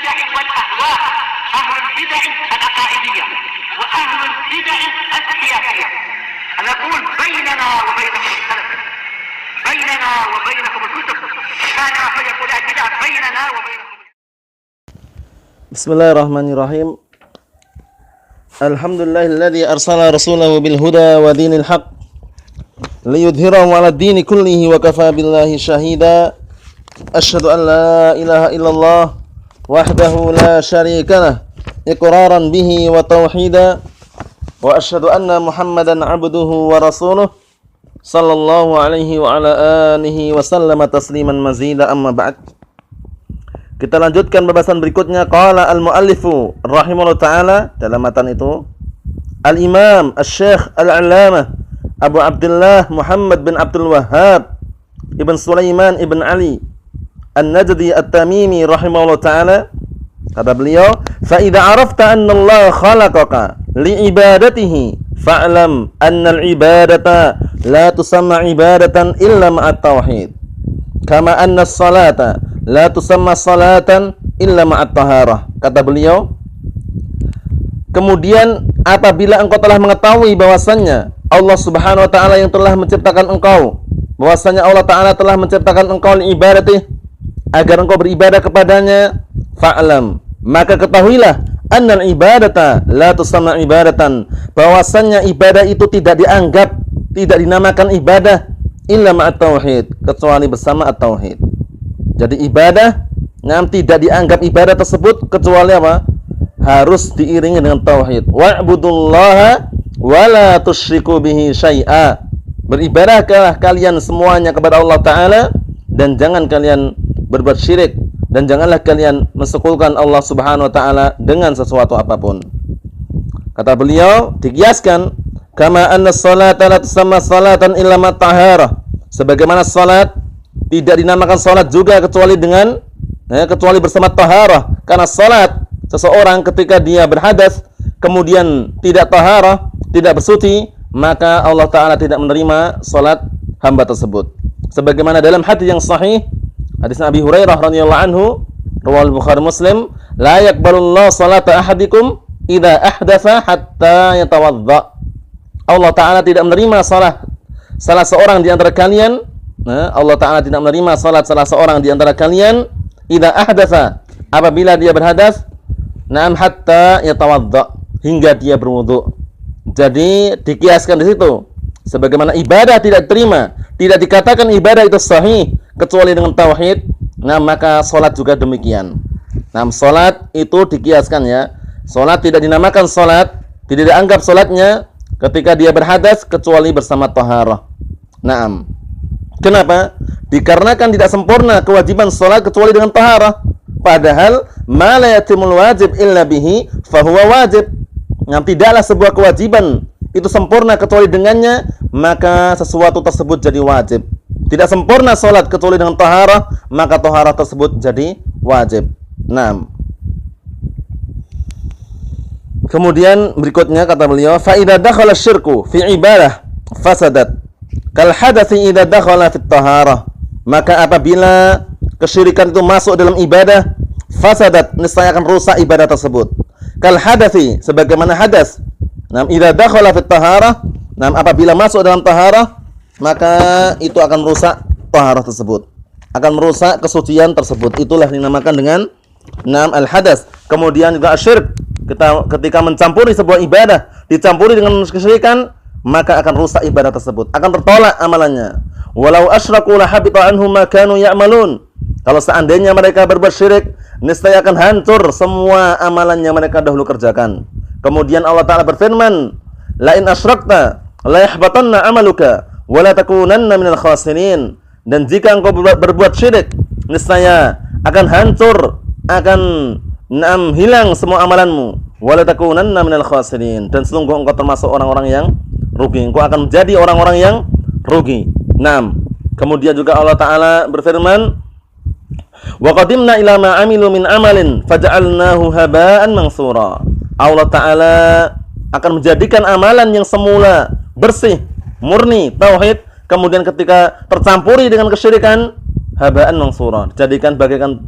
البدع والأهواء، أهل البدع العقائدية وأهل البدع السياسية. نقول بيننا وبينكم السلف، بيننا وبينكم الكتب، كان فيقول البدع بيننا وبينكم. Bismillahirrahmanirrahim. Alhamdulillahilladzi arsala rasulahu bil huda wa dinil haq liyudhhirahu 'ala ad-dini kullihi wa kafaa billahi shahida. Asyhadu an la ilaha illallah wahdahu la syarika lah iqraran bihi wa tauhida, wa asyhadu anna Muhammadan 'abduhu wa rasuluh sallallahu alaihi wa ala alihi wa sallama tasliman mazida, amma ba'd. Kita lanjutkan pembahasan berikutnya. Qala al-muallifu rahimahullah ta'ala, dalam matan itu Al-Imam Asy-Syaikh Al-'Allamah Abu Abdullah Muhammad bin Abdul Wahhab Ibn Sulaiman Ibn Ali An-Najdi At-Tamimi rahimahullah ta'ala, kata beliau, fa idza arafta anna Allah khalaqaka li ibadatihi fa'lam anna al-ibadata la tusamma ibadatan illa ma'at tauhid, kama anna as-salata la tusamma salatan illa ma'at taharah. Kata beliau, kemudian apabila engkau telah mengetahui bahwasannya Allah Subhanahu wa taala yang telah menciptakan engkau, bahwasannya Allah taala telah menciptakan engkau li ibadati, agar engkau beribadah kepadanya, fa'lam, maka ketahuilah annal ibadata la tusamma ibadatan, bahwasannya ibadah itu tidak dianggap, tidak dinamakan ibadah illa ma'at tauhid, kecuali bersama at-tauhid. Jadi ibadah tidak dianggap ibadah tersebut kecuali apa? Harus diiringi dengan tauhid. Wa'budullaha wa la tusyriku bihi syai'a. Beribadahlah kalian semuanya kepada Allah Ta'ala, dan jangan kalian berbuat syirik, dan janganlah kalian mensekutukan Allah Subhanahu wa taala dengan sesuatu apapun. Kata beliau, dikiaskan kama anna sholata la tusamma salatan illa ma taharah, sebagaimana salat tidak dinamakan salat juga kecuali dengan kecuali bersama taharah. Karena salat seseorang ketika dia berhadas kemudian tidak taharah, tidak bersuci, maka Allah Ta'ala tidak menerima salat hamba tersebut. Sebagaimana dalam hadis yang sahih, hadis Abi Hurairah radhiyallahu anhu, riwayat Bukhari Muslim, la yaqbalullahu salata ahadikum idza ahdatsa hatta yatawadda. Allah Ta'ala tidak menerima salah seorang di antara kalian. Allah Ta'ala tidak menerima salat salah seorang di antara kalian idza ahdatsa, apabila dia berhadas, hatta yatawadda, hingga dia berwudu. Jadi dikiaskan di situ, sebagaimana ibadah tidak diterima, tidak dikatakan ibadah itu sahih kecuali dengan tauhid, maka salat juga demikian. Salat itu dikiaskan ya. Salat tidak dinamakan salat, tidak dianggap salatnya ketika dia berhadas kecuali bersama taharah. Kenapa? Dikarenakan tidak sempurna kewajiban salat kecuali dengan taharah. Padahal ma la yatimul wajib illa bihi fahuwa wajib. Tidaklah sebuah kewajiban itu sempurna kecuali dengannya, maka sesuatu tersebut jadi wajib. Tidak sempurna salat kecuali dengan taharah, maka taharah tersebut jadi wajib. Kemudian berikutnya kata beliau, fa idza dakhala syirku fi ibadah fasadat kal hadathi idza dakhala fit taharah, maka apabila kesyirikan itu masuk dalam ibadah, fasadat, niscaya akan rusak ibadah tersebut. Kal hadathi, sebagaimana hadas. Idza dakhala fit taharah, apabila masuk dalam taharah, maka itu akan merusak taharah tersebut, akan merusak kesucian tersebut. Itulah dinamakan dengan al hadas. Kemudian juga syirik, ketika mencampuri sebuah ibadah dicampuri dengan kesyirikan, maka akan rusak ibadah tersebut, akan tertolak amalannya. Walau asyraku la habita anhum ma kanu ya'malun. Kalau seandainya mereka berbuat syirik, niscaya akan hancur semua amalan yang mereka dahulu kerjakan. Kemudian Allah Ta'ala berfirman, la in asyrakta la yahbatanna amaluka wa la takunanna minal khasirin. Dan jika engkau berbuat syirik, niscaya akan hancur, akan hilang semua amalanmu, wa la takunanna minal khasirin. Dan sungguh engkau termasuk orang-orang yang rugi, engkau akan menjadi orang-orang yang rugi. Kemudian juga Allah Ta'ala berfirman, wa qadimna ila ma amilu min amalin faja'alnahu haba'an mansura. Allah Ta'ala akan menjadikan amalan yang semula bersih, murni, tauhid, kemudian ketika tercampuri dengan kesyirikan, haba'an mansura, dijadikan bagaikan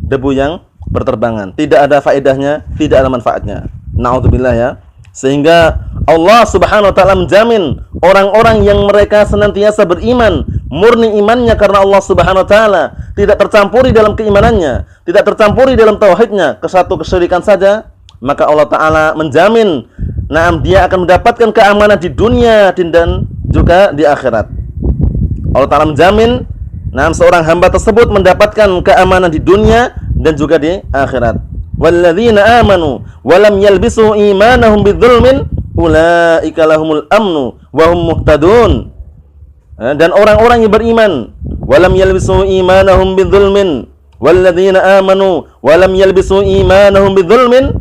debu yang berterbangan. Tidak ada faedahnya, tidak ada manfaatnya. Na'udzubillah ya. Sehingga Allah Subhanahu wa taala menjamin orang-orang yang mereka senantiasa beriman, murni imannya karena Allah Subhanahu wa taala, tidak tercampuri dalam keimanannya, tidak tercampuri dalam tauhidnya, ke satu kesyirikan saja, maka Allah taala menjamin dia akan mendapatkan keamanan di dunia dan juga di akhirat. Allah taala menjamin seorang hamba tersebut mendapatkan keamanan di dunia dan juga di akhirat. Walladzina amanu wa lam yalbisu imanahum bidzulmin ulaika lahumul amnu wa hum muhtadun. Dan orang-orang yang beriman wa lam yalbisu imanahum bidzulmin, walladzina amanu wa lam yalbisu imanahum bidzulmin.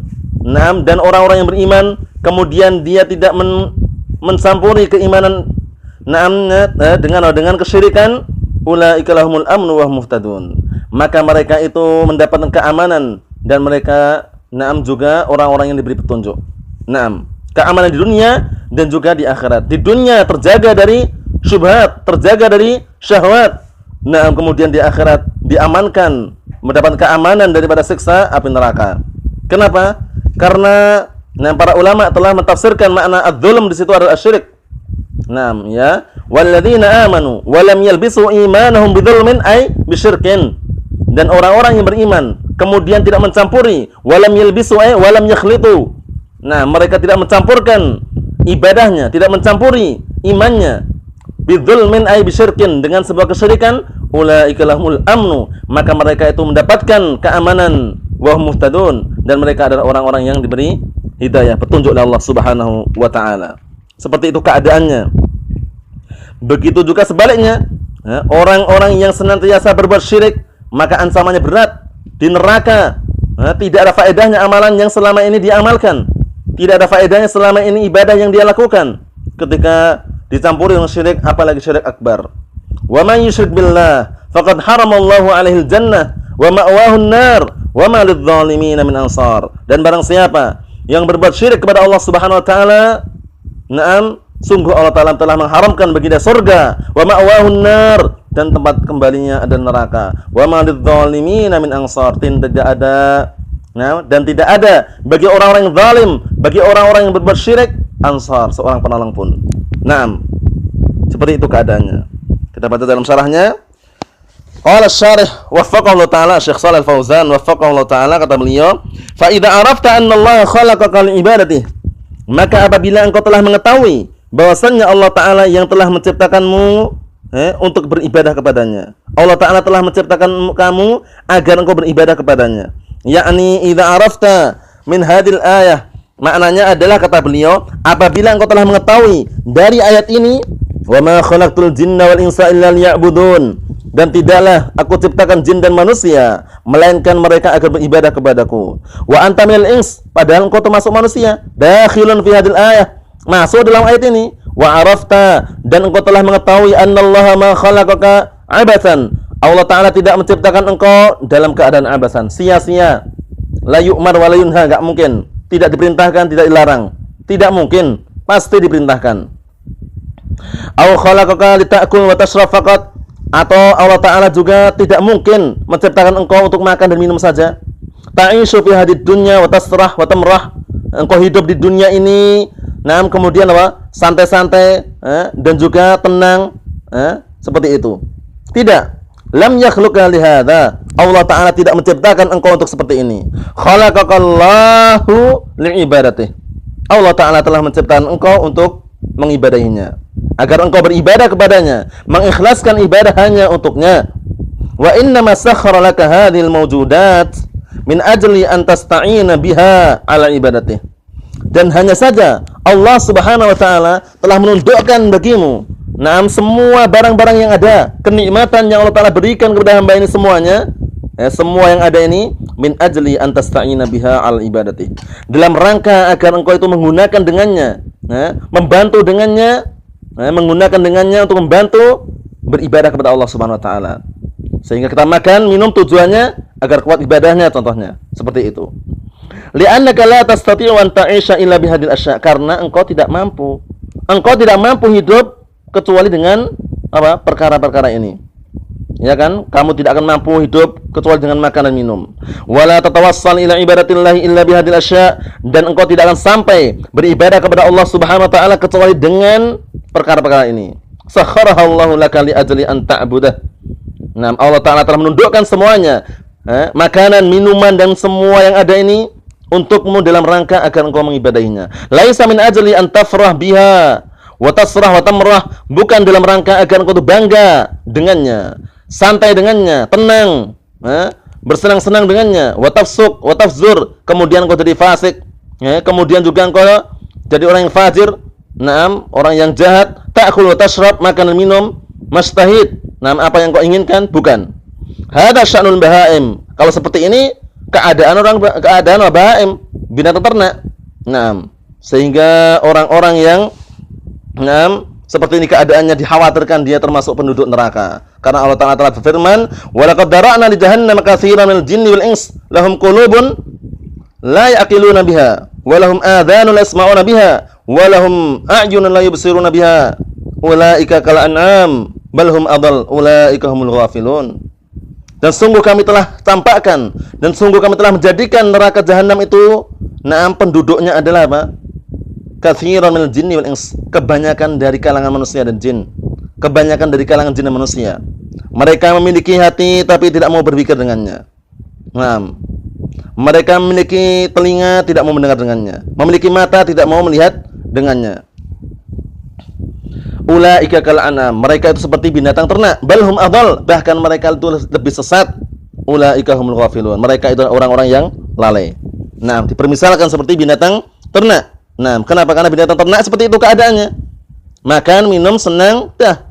Dan orang-orang yang beriman kemudian dia tidak mencampuri keimanan dengan kesyirikan, ulaika lahumul amnu wa hum muhtadun. Maka mereka itu mendapatkan keamanan dan mereka juga orang-orang yang diberi petunjuk. Keamanan di dunia dan juga di akhirat. Di dunia terjaga dari syubhat, terjaga dari syahwat. Kemudian di akhirat diamankan, mendapat keamanan daripada siksa api neraka. Kenapa? Karena para ulama telah mentafsirkan makna adz-dzulm di situ adalah syirik. Ya, walladzina amanu wa lam yalbisu imanahum bidzulmin ay bisyirkin. Dan orang-orang yang beriman kemudian tidak mencampuri, walam yalbisu walam yakhlitu. Mereka tidak mencampurkan ibadahnya, tidak mencampuri imannya, bidzulmin ay bisyirkin, dengan sebuah kesyirikan, ulaika lahumul amnu, maka mereka itu mendapatkan keamanan, wa hum muhtadun, dan mereka adalah orang-orang yang diberi hidayah, petunjuk oleh Allah Subhanahu wa taala. Seperti itu keadaannya. Begitu juga sebaliknya, orang-orang yang senantiasa berbuat syirik, maka ancamannya berat di neraka. Tidak ada faedahnya amalan yang selama ini diamalkan, tidak ada faedahnya selama ini ibadah yang dia lakukan ketika dicampuri dengan syirik, apalagi syirik akbar. Wa man yusyrik billah faqad haramallahu alaihi jannah wa ma'wahu an-nar wa ma lidh-dhalimin min ansar. Dan barang siapa yang berbuat syirik kepada Allah Subhanahu wa taala, sungguh Allah taala telah mengharamkan bagi dia surga, wa ma'wahu an-nar, dan tempat kembalinya ada neraka. Wa ma lidz-dhalimin min ansar, tidak ada dan tidak ada bagi orang-orang yang zalim, bagi orang-orang yang berbuat syirik, ansar, seorang penolong pun. Seperti itu keadaannya. Kita baca dalam syarahnya. Qala asy-syarih waffaqahu Allah taala, Syekh Shalal Fauzan waffaqahu Allah taala, kata beliau, fa idza arafta anna Allah khalaqaka li ibadatihi, maka apabila engkau telah mengetahui bahwasannya Allah taala yang telah menciptakanmu untuk beribadah kepadanya. Allah taala telah menciptakan kamu agar engkau beribadah kepadanya. Yakni idza arafta min hadil ayah, maknanya adalah, kata beliau, apabila engkau telah mengetahui dari ayat ini, wa ma khalaqtul jinna wal insa illa liya'budun, dan tidaklah aku ciptakan jin dan manusia melainkan mereka agar beribadah kepadaku. Wa anta minal ins, padahal engkau termasuk manusia, dakhilun fi hadil ayah, masuk dalam ayat ini. Wa arafta, dan engkau telah mengetahui, annallaha ma khalaqaka abathan, Allah taala tidak menciptakan engkau dalam keadaan abasan, sia-sia. La yu'mar wa la yunha, enggak mungkin. Tidak diperintahkan, tidak dilarang. Tidak mungkin, pasti diperintahkan. Au khalaqaka lita'kul wa tashrab faqat, atau Allah taala juga tidak mungkin menciptakan engkau untuk makan dan minum saja. Ta'ishu fi hadid dunya wa tasrah wa tamrah, engkau hidup di dunia ini, kemudian santai-santai dan juga tenang, seperti itu. Tidak. Lam yakhluqa lihada, Allah taala tidak menciptakan engkau untuk seperti ini. Khalaqakallahu li'ibadatihi, Allah taala telah menciptakan engkau untuk mengibadahinya, agar engkau beribadah kepadanya, mengikhlaskan ibadah hanya untuknya. Wa inna ma sakhkhara laka hadhil mawjudat min ajli an tasta'ina biha ala ibadatihi, dan hanya saja Allah Subhanahu wa taala telah menundukkan bagimu semua barang-barang yang ada, kenikmatan yang Allah taala berikan kepada hamba ini semuanya, semua yang ada ini, min ajli an tasta'ina biha al ibadati, dalam rangka agar engkau itu menggunakan dengannya, membantu dengannya, menggunakan dengannya untuk membantu beribadah kepada Allah Subhanahu wa taala. Sehingga kita makan, minum tujuannya agar kuat ibadahnya, contohnya seperti itu. Li'annaka la tastati'u an ta'isha illa bihadil asya', karena engkau tidak mampu hidup kecuali dengan perkara-perkara ini. Ya kan? Kamu tidak akan mampu hidup kecuali dengan makan dan minum. Wala tatawassal ila ibadatillahi illa bihadil asya, dan engkau tidak akan sampai beribadah kepada Allah Subhanahu wa taala kecuali dengan perkara-perkara ini. Sakharahallahu laka li ajli an ta'budah. Nah, Allah taala telah menundukkan semuanya, makanan, minuman dan semua yang ada ini untukmu dalam rangka agar engkau mengibadahinya. Laisa min ajli an tafrah biha wa tasrah wa tamrah, bukan dalam rangka agar engkau bangga dengannya, santai dengannya, tenang, bersenang-senang dengannya, wa tafsuk wa tafzur, kemudian engkau jadi fasik, kemudian juga engkau jadi orang yang fajir, orang yang jahat, ta'kul wa tashrab, makan dan minum, mastahid, apa yang kau inginkan, bukan. Hada sya'nul bahaim. Kalau seperti ini keadaan bahaim, binatang ternak. Sehingga orang-orang yang seperti ini keadaannya dikhawatirkan dia termasuk penduduk neraka. Karena Allah Ta'ala telah berfirman, "Wa laqad dara'na li jahannam katsiran minal jinni wal ins, lahum qulubun la ya'qiluna biha, wa lahum adhanun la yasma'una biha, wa lahum a'yunun la yubsiruna biha, ulaika kal an'am, bal hum adall, ulaika humul ghafilun." Dan sungguh kami telah tampakkan, dan sungguh kami telah menjadikan neraka jahanam itu, penduduknya adalah apa? Katsiran minal jinni wal ins, kebanyakan dari kalangan manusia dan jin. Kebanyakan dari kalangan jin dan manusia. Mereka memiliki hati tapi tidak mau berpikir dengannya. Mereka memiliki telinga, tidak mau mendengar dengannya. Memiliki mata, tidak mau melihat dengannya. Ulaika kal an'am, mereka itu seperti binatang ternak. Bal hum adall, bahkan mereka itu lebih sesat. Ulaika humul ghafilun, mereka itu orang-orang yang lalai. Dipermisalkan seperti binatang ternak. Kenapa? Karena binatang ternak seperti itu keadaannya. Makan, minum, senang, dah.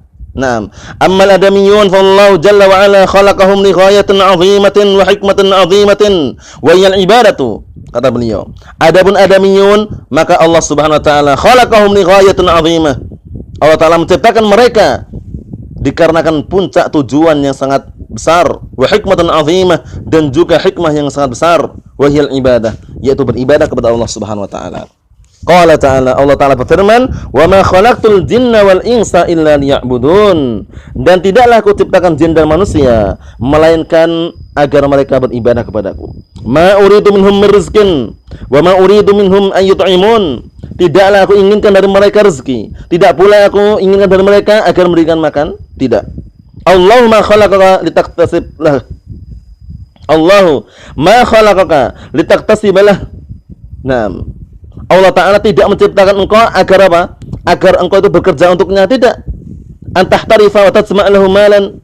Ammal adamiyun fallahu jalla wa ala khalaqahum li ghayatin 'azimatin wa hikmatin 'azimatin wa hiya al-ibadatu. Kata beliau, adapun adamiyun, maka Allah Subhanahu wa taala khalaqahum li ghayatin 'azimah. Allah taala menciptakan mereka dikarenakan puncak tujuan yang sangat besar, wa hikmatan 'azimah, dan juga hikmah yang sangat besar, wa hiya al-ibadah, yaitu beribadah kepada Allah Subhanahu wa taala. Qala ta'ala, Allah Ta'ala berfirman, "Wa ma khalaqtul jinna wal insa illa liya'budun." Dan tidaklah aku ciptakan jin dan manusia melainkan agar mereka beribadah kepadaku. Ma uridu minhum min rizqin wa ma uridu minhum an yut'imun. Tidaklah aku inginkan dari mereka rezeki, tidak pula aku inginkan dari mereka agar memberikan makan, tidak. Allahu ma khalaqaka litaktasib lah. Allahu ma khalaqaka litaktasib lah. Allah Ta'ala tidak menciptakan engkau agar apa? Agar engkau itu bekerja untuknya, tidak. Antahtarifa wa tatsma' lahu malan.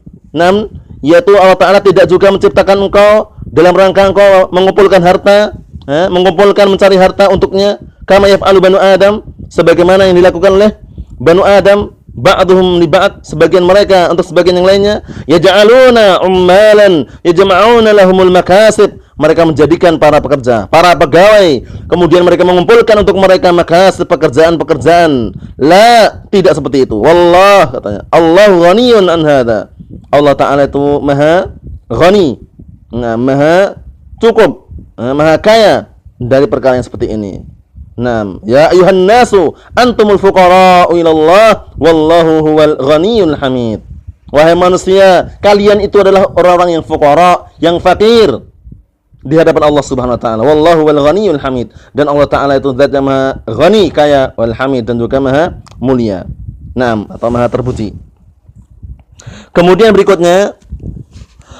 Yaitu Allah Ta'ala tidak juga menciptakan engkau dalam rangka engkau mengumpulkan harta, mengumpulkan mencari harta untuknya, kama yaf'alu banu Adam, sebagaimana yang dilakukan oleh banu Adam, ba'duhum li ba'd, sebagian mereka untuk sebagian yang lainnya, yaj'aluna ummalan yajma'una lahumul makasib, mereka menjadikan para pekerja, para pegawai, kemudian mereka mengumpulkan untuk mereka makasib, pekerjaan-pekerjaan. La, tidak seperti itu. Wallah, katanya, Allahu ghaniyun an hadza. Allah Ta'ala itu maha ghani, maha cukup, maha kaya dari perkara yang seperti ini. Ya ayuhan nasu antumul fuqara'u ilallah wallahu huwal ghaniyul hamid. Wahai manusia, kalian itu adalah orang-orang yang fuqara, yang fakir di hadapan Allah Subhanahu wa taala. Wallahu wal ghaniyul hamid, dan Allah Ta'ala itu zat yang maha ghani, kaya, wal hamid, dan juga maha mulia. Atau maha terpuji. Kemudian berikutnya,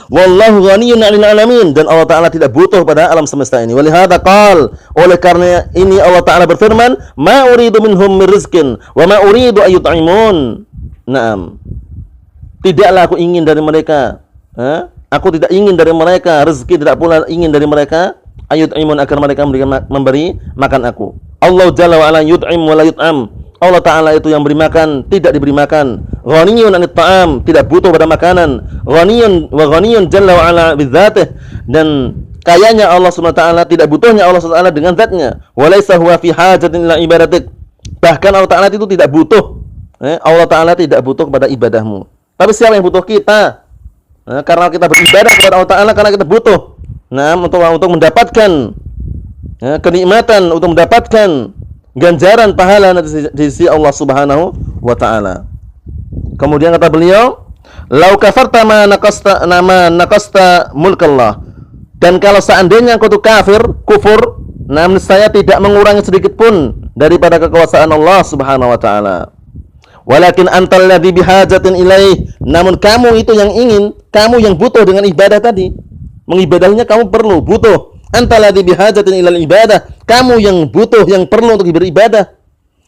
wallahu ghaniyun 'anil alamin, dan Allah Ta'ala tidak butuh pada alam semesta ini. Walihada qal, oleh karena ini Allah Ta'ala berfirman, ma uridu minhum min rizqin wa ma uridu ayyut'imun. Tidaklah aku ingin dari mereka, aku tidak ingin dari mereka rezeki, tidak pula ingin dari mereka ayyut'imun, agar mereka memberi makan aku. Allah Jalla wa ala yut'im wa la yut'am. Allah Ta'ala itu yang beri makan, tidak diberi makan. Ghaniyun 'anit ta'am, tidak butuh pada makanan. Ghaniyun Jalla wa ala bidzatih, dan kayanya Allah Subhanahu wa taala, tidak butuhnya Allah Subhanahu wa taala dengan zatnya. Wa laisa huwa fi hajatin ila ibadatik. Bahkan Allah Ta'ala itu tidak butuh. Allah Ta'ala tidak butuh kepada ibadahmu. Tapi siapa yang butuh? Kita. Karena kita beribadah kepada Allah Ta'ala, karena kita butuh. Untuk mendapatkan kenikmatan, untuk mendapatkan ganjaran pahala di sisi Allah Subhanahu wa taala. Kemudian kata beliau, lau kafarta ma naqasta mulkallah. Dan kalau seandainya engkau itu kufur, namun saya tidak mengurangi sedikit pun daripada kekuasaan Allah Subhanahu wa taala. Walakin antal ladzi bihajatin ilaih, namun kamu itu yang ingin, kamu yang butuh dengan ibadah tadi. Mengibadahnya kamu perlu, butuh. Antal ladzi bihajatin ilal ibadah, kamu yang butuh, yang perlu untuk beribadah.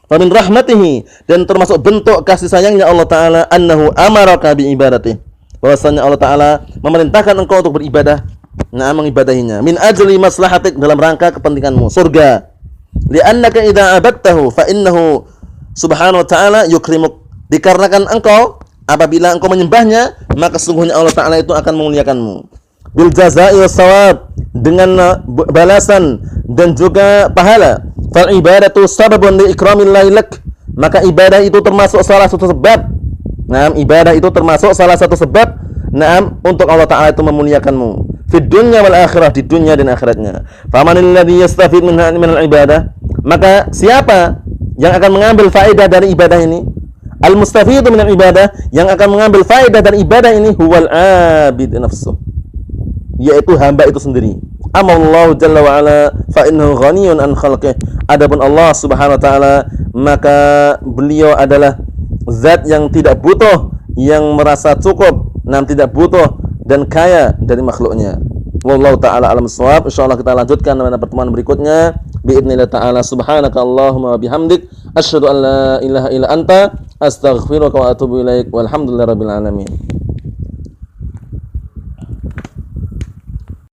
Wa min rahmatihi, dan termasuk bentuk kasih sayangnya Allah taala, annahu amaraka bi ibadatihi, bahwasanya Allah taala memerintahkan engkau untuk beribadah. Nah, mengibadahinya min ajli maslahatik, dalam rangka kepentinganmu, surga. Li'annaka idza abadtahu fa innahu subhanahu wa ta'ala yukrimuk, dikarenakan engkau apabila engkau menyembahnya, maka sesungguhnya Allah taala itu akan memuliakanmu. Bil jazaa'i was shawab, dengan balasan dan juga pahala. Fal ibadatu sababun li ikramillahi lak, maka ibadah itu termasuk salah satu sebab. Nah, ibadah itu termasuk salah satu sebab untuk Allah taala itu memuliakanmu. Fid dunya wal akhirah, di dunia dan akhiratnya. Famanil ladzi yastafid min al-ibadah, maka siapa yang akan mengambil faedah dari ibadah ini? Al-mustafidu min al-ibadah, yang akan mengambil faedah dari ibadah ini, huwal abid nafsuh, yaitu hamba itu sendiri. Amallahu jalla wa ala fa innahu ghaniyun an khalqih. Adapun Allah Subhanahu wa taala, maka beliau adalah zat yang tidak butuh, yang merasa cukup, tidak butuh dan kaya dari makhluknya. Wallahu ta'ala alam shawab. Insyaallah kita lanjutkan pada pertemuan berikutnya biidznillah ta'ala. Subhanakallahumma wa bihamdik asyhadu an la ilaha illa anta astaghfiruka wa atubu ilaik. Walhamdulillahirabbil alamin.